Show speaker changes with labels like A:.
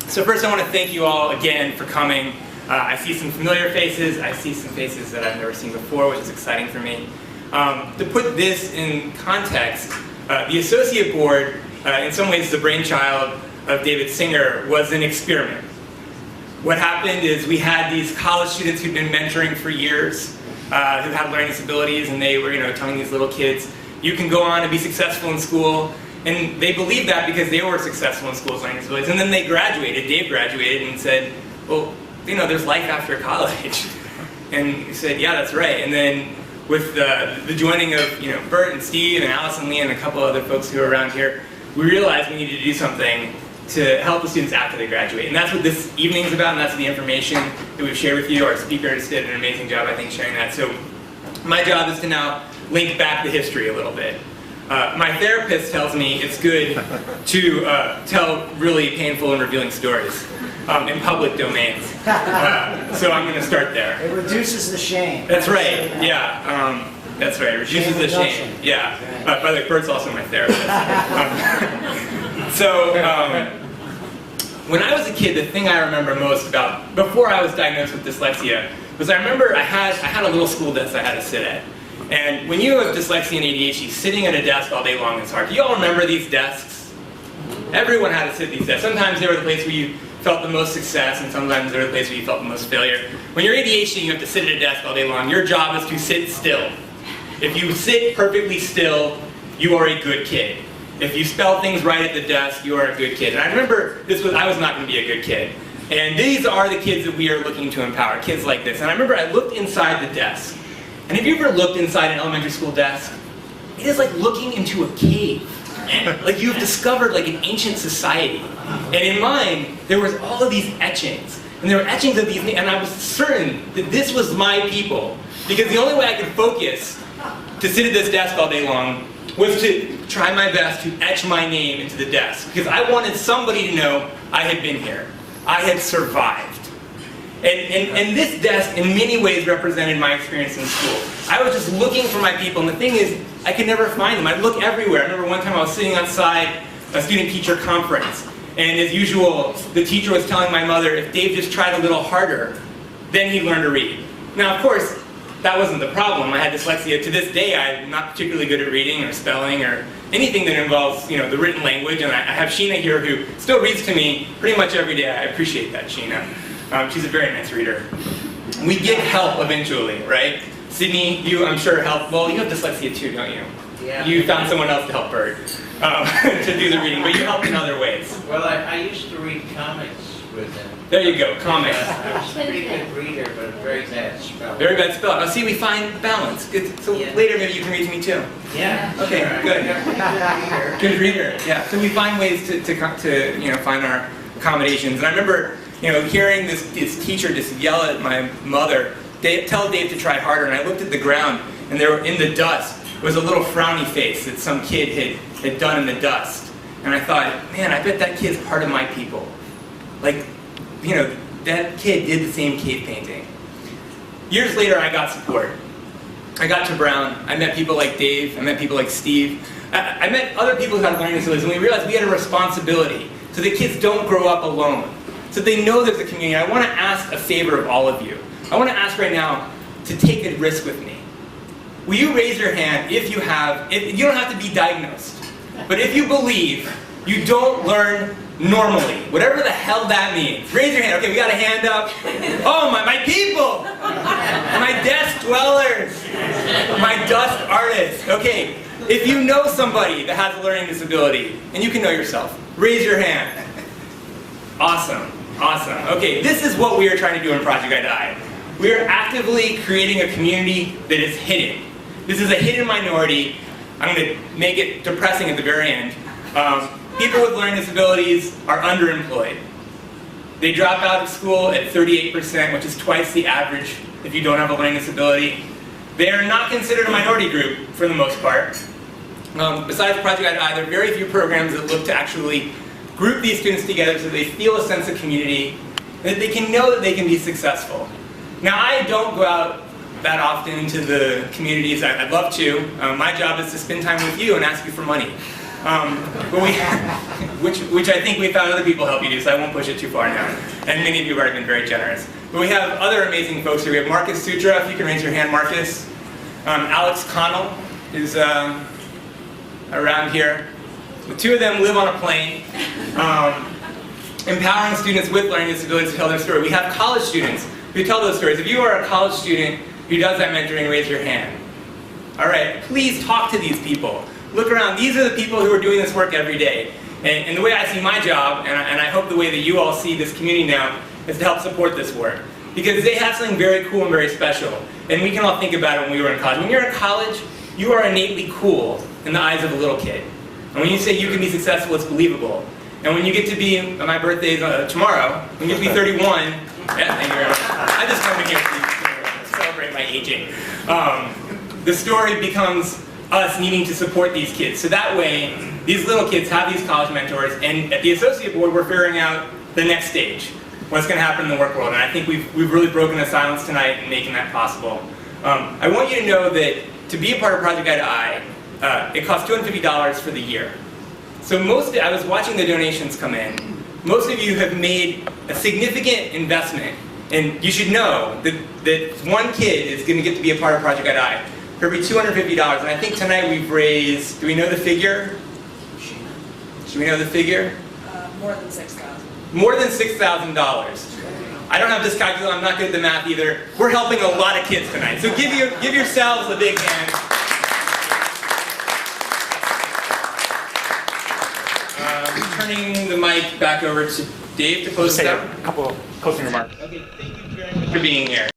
A: So first I want to thank you all again for coming. I see some familiar faces, I see some faces that I've never seen before, which is exciting for me. To put this in context, the Associate Board, in some ways the brainchild of David Singer, was an experiment. What happened is we had these college students who'd been mentoring for years, who had learning disabilities, and they were telling these little kids, you can go on and be successful in school. And they believed that because they were successful in school with learning disabilities. And then they graduated, Dave graduated and said, well, there's life after college. And he said, yeah, that's right. And then with the joining of Bert and Steve and Alice and Lee and a couple other folks who are around here, we realized we needed to do something to help the students after they graduate. And that's what this evening is about, and that's the information that we've shared with you. Our speakers did an amazing job, I think, sharing that. So my job is to now link back the history a little bit. My therapist tells me it's good to tell really painful and revealing stories in public domains. So I'm going to start there.
B: It reduces the shame.
A: That's right, yeah. That's right, it reduces the shame. Yeah. By the way, Bert's also my therapist. When I was a kid, the thing I remember most about, before I was diagnosed with dyslexia, was I remember I had a little school desk I had to sit at. And when you have dyslexia and ADHD, sitting at a desk all day long is hard. Do you all remember these desks? Everyone had to sit at these desks. Sometimes they were the place where you felt the most success, and sometimes they were the place where you felt the most failure. When you're ADHD, you have to sit at a desk all day long. Your job is to sit still. If you sit perfectly still, you are a good kid. If you spell things right at the desk, you are a good kid. And I remember I was not going to be a good kid. And these are the kids that we are looking to empower, kids like this. And I remember I looked inside the desk. And have you ever looked inside an elementary school desk? It is like looking into a cave. Like you've discovered like an ancient society. And in mine, there was all of these etchings. And there were etchings of these, and I was certain that this was my people. Because the only way I could focus to sit at this desk all day long was to try my best to etch my name into the desk. Because I wanted somebody to know I had been here. I had survived. And this desk in many ways represented my experience in school. I was just looking for my people, and the thing is, I could never find them. I'd look everywhere. I remember one time I was sitting outside a student-teacher conference, and as usual, the teacher was telling my mother, if Dave just tried a little harder, then he'd learn to read. Now, of course, that wasn't the problem. I had dyslexia. To this day, I'm not particularly good at reading or spelling or anything that involves, the written language, and I have Sheena here who still reads to me pretty much every day. I appreciate that, Sheena. She's a very nice reader. We get help eventually, right? Sydney, you, I'm sure, help. Well, you have dyslexia too, don't you?
C: Yeah.
A: You found someone else to help Bert to do the reading, but you helped in other ways.
C: Well, I used to read comics with him.
A: There you go, comics.
C: I was a pretty good reader, but a very bad speller.
A: Very bad spelling. Oh, see, we find balance. Good. So
C: Yeah.
A: later maybe you can read to me too.
C: Yeah.
A: Okay,
C: sure.
A: good. Good reader. Yeah. So we find ways to find our accommodations. And I remember hearing this teacher just yell at my mother, tell Dave to try harder, and I looked at the ground, and there in the dust was a little frowny face that some kid had done in the dust. And I thought, man, I bet that kid's part of my people. Like, that kid did the same cave painting. Years later, I got support. I got to Brown. I met people like Dave. I met people like Steve. I met other people who had learning disabilities, and we realized we had a responsibility so that kids don't grow up alone, so they know there's a community. I want to ask a favor of all of you. I want to ask right now to take a risk with me. Will you raise your hand if you don't have to be diagnosed, but if you believe you don't learn normally, whatever the hell that means. Raise your hand. Okay, we got a hand up. Oh, my people! My desk dwellers! My dust artists. Okay, if you know somebody that has a learning disability, and you can know yourself, raise your hand. Awesome. Awesome. Okay, this is what we are trying to do in Project I Die. We are actively creating a community that is hidden. This is a hidden minority. I'm going to make it depressing at the very end. People with learning disabilities are underemployed. They drop out of school at 38%, which is twice the average if you don't have a learning disability. They are not considered a minority group for the most part. Besides Project I Die, there are very few programs that look to actually group these students together so they feel a sense of community, and that they can know that they can be successful. Now, I don't go out that often into the communities. I'd love to. My job is to spend time with you and ask you for money. But we, which I think we found other people help you do, so I won't push it too far now. And many of you have already been very generous. But we have other amazing folks here. We have Marcus Sutra, if you can raise your hand, Marcus. Alex Connell is around here. The two of them live on a plane. Empowering students with learning disabilities to tell their story. We have college students who tell those stories. If you are a college student who does that mentoring, raise your hand. All right, please talk to these people. Look around. These are the people who are doing this work every day. And the way I see my job, and I hope the way that you all see this community now, is to help support this work. Because they have something very cool and very special. And we can all think about it when we were in college. When you're in college, you are innately cool in the eyes of a little kid. And when you say you can be successful, it's believable. And when you get to be, my birthday is tomorrow, when you get to be 31, yeah, thank you very much. I just come in here to celebrate my aging. The story becomes us needing to support these kids. So that way, these little kids have these college mentors, and at the associate board, we're figuring out the next stage, what's going to happen in the work world. And I think we've really broken the silence tonight in making that possible. I want you to know that to be a part of Project I, it costs $250 for the year. So I was watching the donations come in. Most of you have made a significant investment, and you should know that one kid is going to get to be a part of Project I for every $250. And I think tonight we've raised, do we know the figure? Should we know the figure?
B: More than $6,000.
A: More than $6,000. I don't have this calculator, I'm not good at the math either. We're helping a lot of kids tonight. So give yourselves a big hand. Turning the mic back over to Dave to close this out.
D: A couple of closing remarks.
A: Okay, thank you very much for being here.